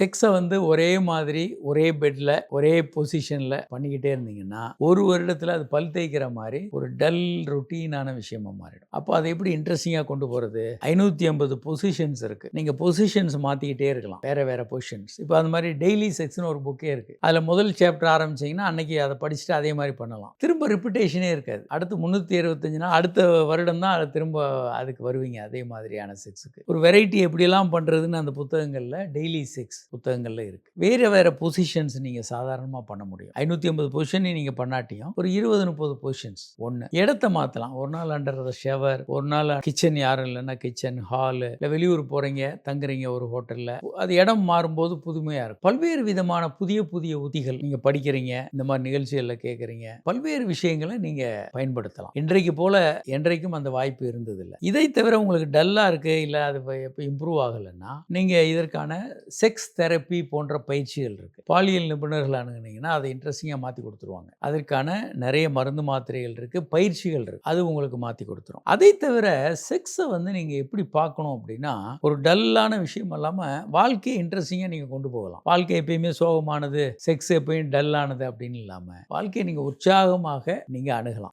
செக்ஸை ஒரே மாதிரி ஒரே பெட்ல ஒரே பொசிஷன்ல பண்ணிக்கிட்டே இருந்தீங்கன்னா ஒரு வருடத்துல அது பல் தேய்க்கிற மாதிரி ஒரு டல் ரொட்டீனான விஷயமா மாறிடும். அப்போ அதை எப்படி இன்ட்ரெஸ்டிங்காக கொண்டு போகிறது? 550 பொசிஷன்ஸ் இருக்குது. நீங்கள் பொசிஷன்ஸ் மாற்றிக்கிட்டே இருக்கலாம், வேறு வேறு பொசிஷன்ஸ். இப்போ அது மாதிரி டெய்லி செக்ஸ்னு ஒரு புக்கே இருக்குது. அதில் முதல் சாப்டர் ஆரம்பிச்சிங்கன்னா அன்னைக்கு அதை படிச்சுட்டு அதே மாதிரி பண்ணலாம். திரும்ப ரிப்பிட்டேஷனே இருக்காது. அடுத்து 365 நாள் அடுத்த வருடம் தான் அதை திரும்ப அதுக்கு வருவீங்க அதே மாதிரியான செக்ஸுக்கு. ஒரு வெரைட்டி எப்படியெல்லாம் பண்ணுறதுன்னு அந்த புத்தகங்களில் டெய்லி செக்ஸ் புத்தகங்களில் இருக்குது. வேறு வேறு பொசிஷன்ஸ் நீங்கள் சாதாரணமாக பண்ண முடியும். 550 பொசிஷன் நீங்கள் பண்ணாட்டியும் ஒரு 20-30 பொசிஷன்ஸ். ஒன்று இடத்த மாற்றலாம். ஒரு நாள் அண்டர் த ஷவர், ஒரு நாள் கிச்சன், யாரும் இல்லைன்னா கிச்சன், ஹாலு, இல்லை வெளியூர் போகிறீங்க தங்குறீங்க ஒரு ஹோட்டலில், அது இடம் மாறும்போது புதுமையாக இருக்கும். பல்வேறு விதமான புதிய புதிய உத்திகள் நீங்கள் படிக்கிறீங்க, இந்த மாதிரி நிகழ்ச்சிகளில் கேட்குறீங்க, பல்வேறு விஷயங்களை நீங்கள் பயன்படுத்தலாம். இன்றைக்கு போல என்றைக்கும் அந்த வாய்ப்பு இருந்ததில்லை. இதை தவிர உங்களுக்கு டல்லாக இருக்குது, இல்லை அது எப்போ இம்ப்ரூவ் ஆகலைன்னா நீங்கள் இதற்கான செக்ஸ் தெரப்பி போன்ற பயிற்சிகள் இருக்குது. பாலியல் நிபுணர்கள் அணுகுனீங்கன்னா அதை இன்ட்ரெஸ்டிங்காக மாற்றி கொடுத்துருவாங்க. அதற்கான நிறைய மருந்து மாத்திரைகள் இருக்குது, பயிற்சிகள் இருக்குது, அது உங்களுக்கு மாற்றி கொடுத்துரும். அதை தவிர செக்ஸை நீங்கள் எப்படி பார்க்கணும் அப்படின்னா, ஒரு டல்லான விஷயம் இல்லாமல் வாழ்க்கையை இன்ட்ரெஸ்டிங்காக நீங்கள் கொண்டு போகலாம். வாழ்க்கை எப்பயுமே சோகமானது, செக்ஸ் எப்பயும் டல்லானது அப்படின்னு இல்லாமல் வாழ்க்கையை நீங்கள் உற்சாகமாக நீங்கள் அணுகலாம்.